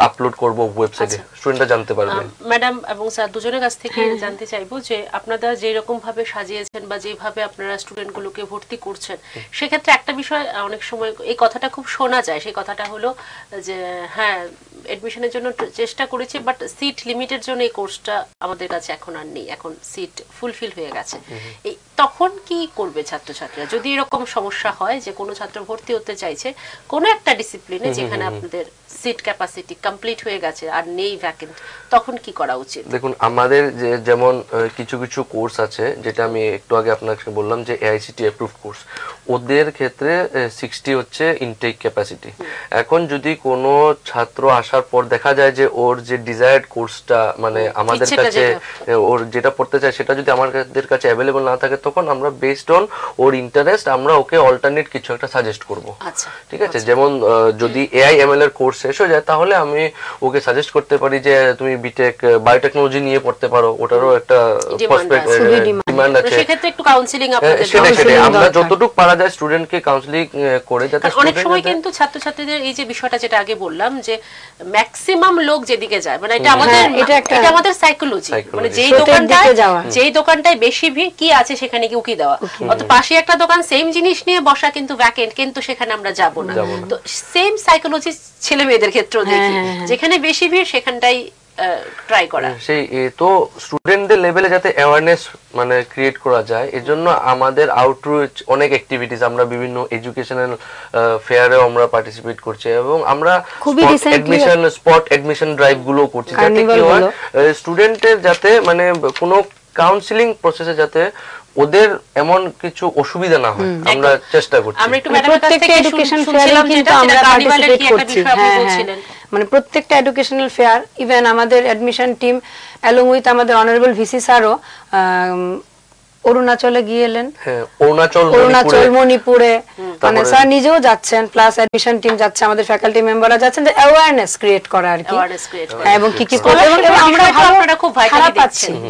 আপলোড করব ওয়েবসাইটে, স্টুডেন্টরা জানতে পারবে। ম্যাডাম এবং স্যার দুজনের কাছ থেকে জানতে চাইবো যে আপনারা যে রকম ভাবে সাজিয়েছেন বা যেভাবে আপনারা স্টুডেন্টগুলোকে ভর্তি করছেন, সেক্ষেত্রে একটা বিষয় অনেক সময় এই কথাটা খুব শোনা যায়, সেই কথাটা হলো যে হ্যাঁ এডমিশনের জন্য চেষ্টা করেছি, বাট সিট লিমিটের জন্য এই কোর্সটা আমাদের কাছে এখন আর নেই, এখন সিট ফুলফিল হয়ে গেছে। এই তখন কি করবে ছাত্রছাত্রীরা যদি এরকম সমস্যা হয় যে কোনো ছাত্র ভর্তি হতে চাইছে কোনো একটা ডিসিপ্লিনে যেখানে আপনাদের সিট ক্যাপাসিটি কমপ্লিট হয়ে গেছে আর নেই ভ্যাকেন্ট, তখন কি করা উচিত? দেখুন, আমাদের যেমন কিছু কিছু কোর্স আছে, যেটা আমি একটু আগে আপনাকে বললাম যে এআইসিটি অ্যাপ্রুভড কোর্স, ওদের ক্ষেত্রে 60 হচ্ছে ইনটেক ক্যাপাসিটি। এখন যদি কোনো ছাত্র আসার পর দেখা যায় যে ওর যে ডিজায়ার্ড কোর্সটা মানে আমাদের কাছে ওর যেটা পড়তে চায় সেটা যদি আমাদের কাছে অ্যাভেলেবল না থাকে, তখন আমরা বেসড অন ওর ইন্টারেস্ট আমরা ওকে অল্টারনেট কিছু একটা সাজেস্ট করব। ঠিক আছে। যেমন যদি এআইএমএল এর কোর্স কোর্স শেষ হয়ে যায় তাহলে আমি ওকে সাজেস্ট করতে পারি যে তুমি বিটেক বায়োটেকনোলজি নিয়ে পড়তে পারো, ওটারও একটা ডিমান্ড আছে। সেক্ষেত্রে একটু কাউন্সিলিং আপনাদের সেটাই আমরা যতটুকু পারা যায় স্টুডেন্টকে কাউন্সিলিং করে, যাতে অনেক সময় কিন্তু ছাত্রছাত্রীদের এই যে বিষয়টা যেটা আগে বললাম যে ম্যাক্সিমাম লোক যেদিকে যায়, মানে এটা আমাদের সাইকোলজি, মানে যেই দোকানটায় বেশি ভিড় কি আছে সেখানে কি উকি দেওয়া, অত পাশে একটা দোকান সেম জিনিস নিয়ে বসা কিন্তু ভ্যাকেন্ট, কিন্তু সেখানে আমরা যাব না। তো সেম সাইকোলজি ছেলে মেয়েদের ক্ষেত্রেও দেখি, যেখানে বেশি ভিড় সেখানটাই ট্রাই করা। সেই তো স্টুডেন্টদের লেভেলে যাতে অ্যাওয়ারনেস মানে ক্রিয়েট করা যায়, এজন্য আমাদের আউটরিচ অনেক অ্যাক্টিভিটিস, আমরা বিভিন্ন এডুকেশনাল ফেয়ারে আমরা পার্টিসিপেট করছি এবং আমরা স্পট অ্যাডমিশন ড্রাইভ গুলো করছি, যাতে কি হয় স্টুডেন্টের যাতে মানে কোনো কাউন্সিলিং প্রসেসে যাতে ওদের এমন কিছু অসুবিধা না হয়, আমরা চেষ্টা করছি। আমরা একটু ম্যাডামের কাছ থেকে এডুকেশন ফেয়ারে কিন্তু আমরা পার্টিসিপেট করছি। মানে প্রত্যেকটা এডুকেশনাল ফেয়ার, ইভেন আমাদের অ্যাডমিশন টিম অ্যালং উইথ আমাদের অনারেবল ভিসি স্যারও অরুণাচলে গিয়েলেন, অরুণাচল মণিপুরে, মানে স্যার নিজেও যাচ্ছেন, প্লাস অ্যাডমিশন টিম যাচ্ছে, আমাদের ফ্যাকাল্টি মেম্বাররা যাচ্ছেন, যে অ্যাওয়ারনেস ক্রিয়েট করা আর কি, এবং কি কি করে, এবং আমরা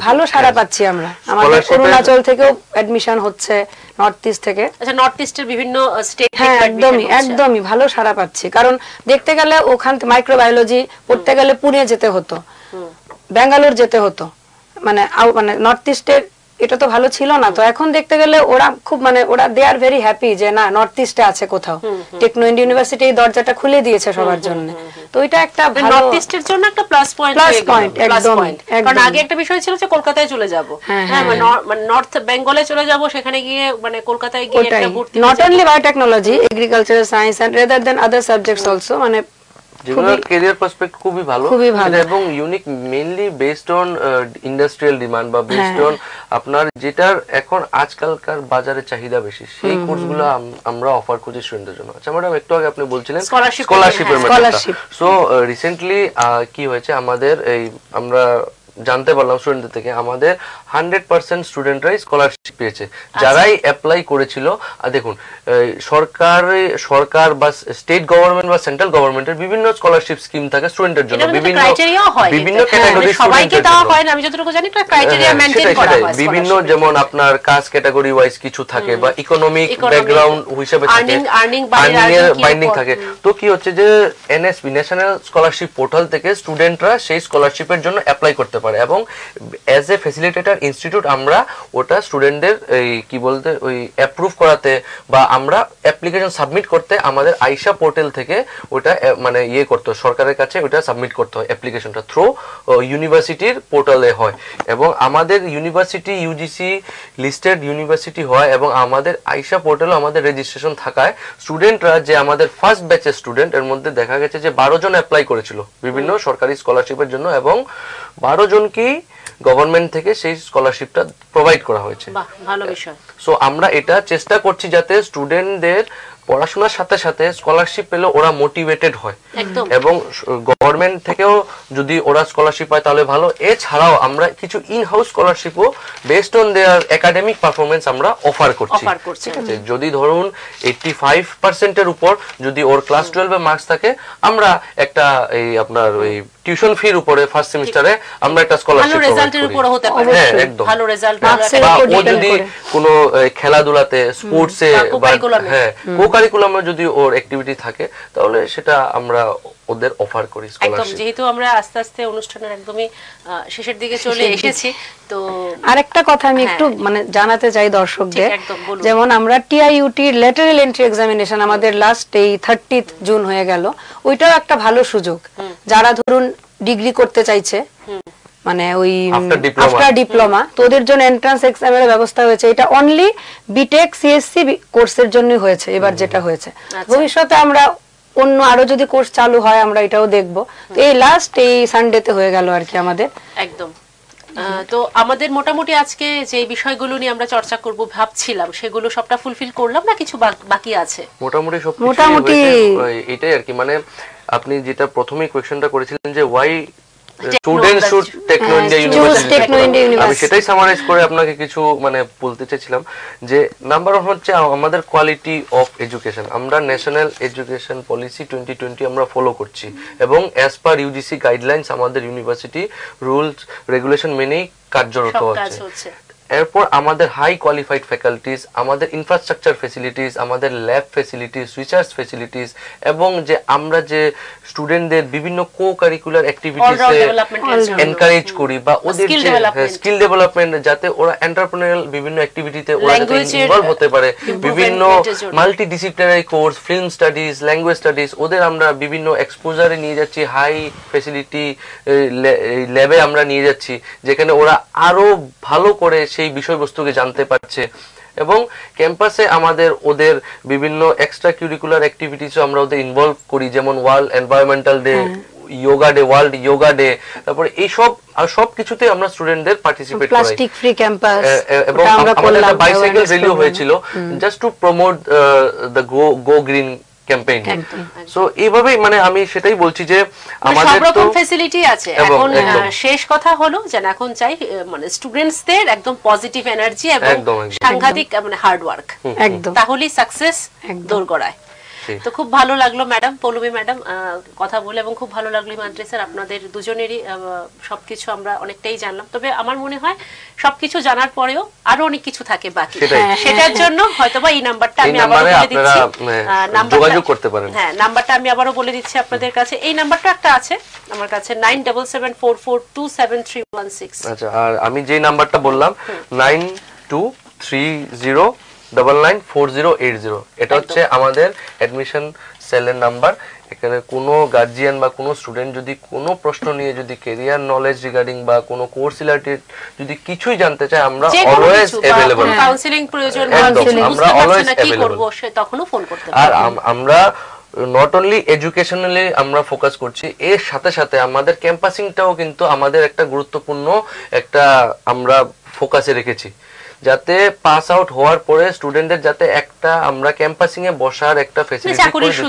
ভালো সাড়া পাচ্ছি। আমরা আমাদের অরুণাচল থেকেও অ্যাডমিশন হচ্ছে, নর্থ ইস্ট থেকে, আচ্ছা নর্থ ইস্টের বিভিন্ন স্টেট থেকে একদমই ভালো সাড়া পাচ্ছি। কারণ দেখতে গেলে ওখান মাইক্রোবায়োলজি পড়তে গেলে পুনে যেতে হতো, ব্যাঙ্গালোর যেতে হতো, মানে নর্থ ইস্টের এটা তো ভালো ছিল না। তো এখন দেখতে গেলে ওরা খুব মানে ওরা দে আর ভেরি হ্যাপি যে না নর্থ ইস্টে আছে কোথাও, টেকনো ইন্ডিয়া ইউনিভার্সিটি এই দরজাটা খুলে দিয়েছে সবার জন্য। তো এটা একটা ভালো নর্থ ইস্টের জন্য একটা প্লাস পয়েন্ট একদম। কারণ আগে একটা বিষয় ছিল যে কলকাতায় চলে যাব, হ্যাঁ মানে নর্থ বেঙ্গলে চলে যাব, সেখানে গিয়ে মানে কলকাতায় গিয়ে একটা ভর্তি, not only biotechnology, agricultural science and rather than other subjects also, মানে যেগুলো ক্যারিয়ার পার্সপেক্টিভ খুবই ভালো এবং unique, mainly based on industrial demand বা বেসড অন আপনার যেটার এখন আজকালকার বাজারে চাহিদা বেশি, সেই কোর্সগুলো আমরা অফার করছি স্টুডেন্টদের জন্য। আচ্ছা ম্যাডাম, একটু আগে আপনি বলছিলেন স্কলারশিপের ম্যাটারটা, সো রিসেন্টলি কি হয়েছে আমাদের এই আমরা জানতে পারলাম স্টুডেন্টদের থেকে, আমাদের 100% স্টুডেন্টরাই স্কলারশিপ পেয়েছে যারাই অ্যাপ্লাই করেছিল। দেখুন সরকার বা স্টেট গভর্নমেন্ট বা সেন্ট্রাল গভর্নমেন্টের বিভিন্ন স্কলারশিপ স্কিম থাকে স্টুডেন্টের জন্য, বিভিন্ন ক্যাটাগরি সবাইকে দেওয়া হয় না, আমি যতটুকু জানি একটা ক্রাইটেরিয়া মেইনটেইন করা হয়, বিভিন্ন যেমন আপনার কাস্ট ক্যাটাগরি ওয়াইজ কিছু থাকে বা ইকোনমিক ব্যাকগ্রাউন্ড হিসেবে থাকে, আর্নিং বাইন্ডিং থাকে। তো কি হচ্ছে যে এনএসপি ন্যাশনাল স্কলারশিপ পোর্টাল থেকে স্টুডেন্টরা সেই স্কলারশিপের জন্য অ্যাপ্লাই করতে পারে এবং অ্যাজ এ ফ্যাসিলিটেটর ইনস্টিটিউট আমরা ওটা স্টুডেন্টদের এই কি বলতে ওই অ্যাপ্রুভ করাতে বা আমরা অ্যাপ্লিকেশন সাবমিট করতে আমাদের আইসা পোর্টাল থেকে ওটা মানে করতে হয়, সরকারের কাছে ওটা সাবমিট করতে হয়, অ্যাপ্লিকেশনটা থ্রু ইউনিভার্সিটির পোর্টালে হয় এবং আমাদের ইউনিভার্সিটি ইউজিসি লিস্টেড ইউনিভার্সিটি হয় এবং আমাদের আইসা পোর্টালে আমাদের রেজিস্ট্রেশন থাকায় স্টুডেন্টরা যে আমাদের ফার্স্ট ব্যাচের স্টুডেন্ট, এর মধ্যে দেখা গেছে যে 12 জন অ্যাপ্লাই করেছিল বিভিন্ন সরকারি স্কলারশিপের জন্য এবং 12 জনকেই গভর্নমেন্ট থেকে সেই স্কলারশিপটা প্রোভাইড করা হয়েছে। বাহ, ভালো বিষয়। সো আমরা এটা চেষ্টা করছি যাতে স্টুডেন্টদের পড়াশোনার সাথে সাথে স্কলারশিপ পেলে ওরা মোটিভেটেড হয় এবং গভর্নমেন্ট থেকেও যদি ওরা স্কলারশিপ পায় তাহলে ভালো। এছাড়াও আমরা কিছু ইন হাউস স্কলারশিপও based on their academic performance আমরা অফার করছি। যদি ধরুন 85% এর উপর যদি ওর ক্লাস 12 এ মার্কস থাকে, আমরা একটা এই আপনার ওই টিউশন ফির উপরে ফার্স্ট সেমিস্টারে আমরা একটা স্কলারশিপ হ্যাঁ একদম ভালো রেজাল্ট, বা ও যদি কোনো খেলাধুলাতে স্পোর্টসে বা হ্যাঁ কারিকুলামে যদি ওর অ্যাক্টিভিটি থাকে তাহলে সেটা আমরা ওদের অফার করি স্কলারশিপ। একদম, যেহেতু আমরা আস্তে আস্তে অনুষ্ঠানের একদমই শেষের দিকে চলে এসেছি, তো আরেকটা কথা আমি একটু মানে জানাতে চাই দর্শকদের, যেমন আমরা টিআইইউটি ল্যাটারাল এন্ট্রি এক্সামিনেশন আমাদের লাস্ট এই 30th জুন হয়ে গেল, ওইটাও একটা ভালো সুযোগ যারা ধরুন ডিগ্রি করতে চাইছে, মানে ওই আফটার ডিপ্লোমা, তো ওদের জন্য এন্ট্রান্স এক্সামের ব্যবস্থা হয়েছে। এটা অনলি বিটেক সিএসসি কোর্সের জন্যই হয়েছে এবার যেটা হয়েছে। ভবিষ্যতে আমরা অন্য আরো যদি কোর্স চালু হয় আমরা এটাও দেখবো। এই লাস্ট এই সানডেতে হয়ে গেল আর কি আমাদের। একদম। তো আমাদের মোটামুটি আজকে যে বিষয়গুলো নিয়ে আমরা চর্চা করব ভাবছিলাম সেগুলো সবটা ফুলফিল করলাম না কিছু বাকি আছে? মোটামুটি এটাই আর কি, মানে আপনি যেটা প্রথমেই কোয়েশ্চেনটা করেছিলেন যে why student should Techno India University. আমি সেটাই সামারাইজ করে আপনাকে কিছু মানে বলতে চাইছিলাম যে নাম্বার ওয়ান হচ্ছে আমাদের কোয়ালিটি অফ এডুকেশন। আমরা ন্যাশনাল এডুকেশন পলিসি 2020 আমরা ফলো করছি এবং অ্যাজ পার ইউজিসি গাইডলাইন্স আমাদের ইউনিভার্সিটি রুলস রেগুলেশন মেনেই কার্যরত হচ্ছে। এরপর আমাদের হাই কোয়ালিফাইড ফ্যাকাল্টিজ, আমাদের ইনফ্রাস্ট্রাকচার ফ্যাসিলিটিস, আমাদের ল্যাব ফ্যাসিলিটিস, রিসার্চ ফ্যাসিলিটিস এবং যে আমরা যে স্টুডেন্টদের বিভিন্ন কো কারিকুলার অ্যাক্টিভিটিসে এনকারেজ করি বা ওদের যে স্কিল ডেভেলপমেন্ট যাতে ওরা এন্টারপ্রেনিউরিয়াল বিভিন্ন অ্যাক্টিভিটিতে ওরা ইনভলভ হতে পারে, বিভিন্ন multi disciplinary course, film studies, language studies ওদের আমরা বিভিন্ন এক্সপোজারে নিয়ে যাচ্ছি, হাই ফ্যাসিলিটি ল্যাবে আমরা নিয়ে যাচ্ছি যেখানে ওরা আরো ভালো করে সেই বিষয়বস্তুকে জানতে পারছে। এবং ক্যাম্পাসে আমাদের ওদের বিভিন্ন এক্সট্রা কারিকুলার অ্যাক্টিভিটিসও আমরা ওদের ইনভলভ করি, যেমন world environmental day, yoga day, world yoga day, তারপরে এই সব আর সব কিছুতে আমরা স্টুডেন্টদের পার্টিসিপেট করাই। প্লাস্টিক ফ্রি ক্যাম্পাস এবং আমাদের একটা বাইসাইকেল র্যালিও হয়েছিল just to promote the go green campaign. So এইভাবেই মানে আমি সেটাই বলছি যে আমাদের সব রকম ফ্যাসিলিটি আছে। এখন শেষ কথা হলো যে এখন চাই মানে স্টুডেন্টসদের একদম পজিটিভ এনার্জি এবং সাংঘাতিক মানে হার্ড ওয়ার্ক, একদম তাহলেই সাকসেস দোরগোড়ায়। তো খুব ভালো লাগলো ম্যাডাম, পল্লবী ম্যাডাম কথা বলে, এবং খুব ভালো লাগলো ইমাদ্রি স্যার আপনাদের দুজনেরই সবকিছু আমরা অনেকটাই জানলাম। তবে আমার মনে হয় সবকিছু জানার পরেও আরো অনেক কিছু থাকে বাকি, সেটার জন্য হয়তোবা এই নাম্বারটা আমি আবারও বলে দিচ্ছি, যোগাযোগ করতে পারেন। হ্যাঁ, নাম্বারটা আমি আবারও বলে দিচ্ছি আপনাদের কাছে। এই নাম্বারটা একটা আছে আমার কাছে 9774427316। আচ্ছা, আর আমি যে নাম্বারটা বললাম 9230994080, এটা হচ্ছে আমাদের অ্যাডমিশন সেলের নাম্বার। এখানে কোনো গার্জিয়ান বা কোনো স্টুডেন্ট যদি কোনো প্রশ্ন নিয়ে যদি ক্যারিয়ার নলেজ রিগার্ডিং বা কোনো কোর্স রিলেটেড যদি কিছুই জানতে চায়, আমরা অলওয়েজ अवेलेबल। কাউন্সেলিং প্রয়োজন হয়, আমরা অলওয়েজ अवेलेबल, সে তখনও ফোন করতে পারে। আর আমরা নট অনলি এডুকেশনালি আমরা ফোকাস করছি, এর সাথে সাথে আমাদের ক্যাম্পাসিংটাও কিন্তু আমাদের একটা গুরুত্বপূর্ণ একটা আমরা ফোকাসে রেখেছি, যাতে পাস আউট হওয়ার পরে স্টুডেন্টদের যাতে একটা আমরা ক্যাম্পাসিং এ বসার একটা ফ্যাসিলিটি করে দিতে।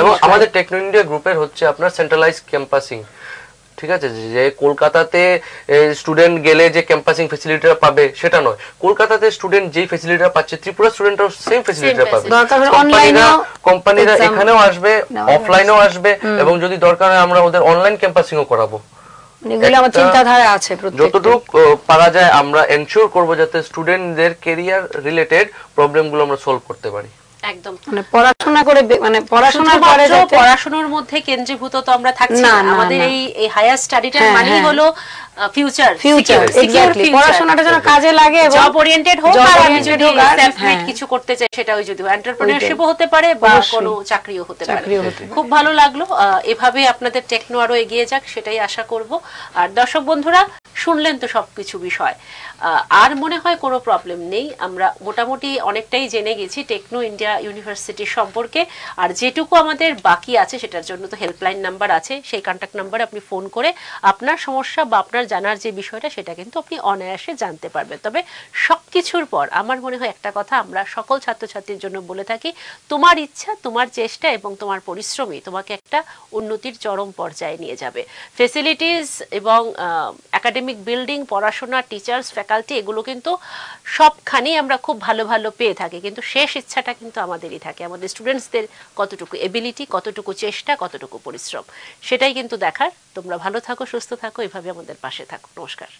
এবং আমাদের টেকনো ইন্ডিয়া গ্রুপের হচ্ছে আপনার সেন্ট্রালাইজ ক্যাম্পাসিং, ঠিক আছে, যে কলকাতাতে স্টুডেন্ট গেলে যে ক্যাম্পাসিং ফ্যাসিলিটিটা পাবে সেটা নয়, কলকাতাতে স্টুডেন্ট যে ফ্যাসিলিটিটা পাচ্ছে ত্রিপুরা স্টুডেন্টরাও সেম ফ্যাসিলিটিটা পাবে। কোম্পানিরা এখানেও আসবে, অফলাইনেও আসবে, এবং যদি দরকার হয় আমরা ওদের অনলাইন ক্যাম্পাসিংও করাবো। এগুলো আমার চিন্তাধারা আছে, যতটুকু পারা যায় আমরা এনশিওর করব যাতে স্টুডেন্টদের ক্যারিয়ার রিলেটেড প্রবলেমগুলো আমরা সলভ করতে পারি। একদম, মানে পড়াশোনা করে মানে পড়াশোনার পরে পড়াশোনার মধ্যে কেন্দ্রীভূত তো আমরা থাকছি না। আমাদের এই হায়ার স্টাডিটার মানে হলো ফিউচার, এক্স্যাক্টলি পড়াশোনাটা যেন কাজে লাগে, জব ওরিয়েন্টেড হোক, আর আমি যদি সেলফ মেড কিছু করতে চাই সেটাও যদি এন্টারপ্রেনারশিপও হতে পারে বা কোনো চাকরিও হতে পারে। খুব ভালো লাগলো, এভাবে আপনাদের টেকনো আরো এগিয়ে যাক সেটাই আশা করব। আর দর্শক বন্ধুরা শুনলেন তো সবকিছু বিষয়, আর মনে হয় কোনো প্রবলেম নেই, আমরা মোটামুটি অনেকটাই জেনে গেছি টেকনো ইন্ডিয়া ইউনিভার্সিটি সম্পর্কে। আর যেটুকু আমাদের বাকি আছে সেটার জন্য তো হেল্পলাইন নাম্বার আছে, সেই কন্ট্যাক্ট নাম্বারে আপনি ফোন করে আপনার সমস্যা বা আপনার জানার যে বিষয়টা সেটা কিন্তু আপনি অনায়াসে জানতে পারবেন। তবে সবকিছুর পর আমার মনে হয় একটা কথা আমরা সকল ছাত্রছাত্রীর জন্য বলে থাকি, তোমার ইচ্ছা, তোমার চেষ্টা এবং তোমার পরিশ্রমই তোমাকে একটা উন্নতির চরম পর্যায়ে নিয়ে যাবে। ফেসিলিটিস এবং একাডেমিক বিল্ডিং, পড়াশোনা, টিচার্স, ফ্যাকাল্টি এগুলো কিন্তু সবখানেই আমরা খুব ভালো ভালো পেয়ে থাকি, কিন্তু শেষ ইচ্ছাটা কিন্তু আমাদেরই থাকে, আমাদের স্টুডেন্টসদের কতটুকু এবিলিটি, কতটুকু চেষ্টা, কতটুকু পরিশ্রম, সেটাই কিন্তু দেখার। তোমরা ভালো থাকো, সুস্থ থাকো, এভাবে আমাদের পাশে থাকো। নমস্কার।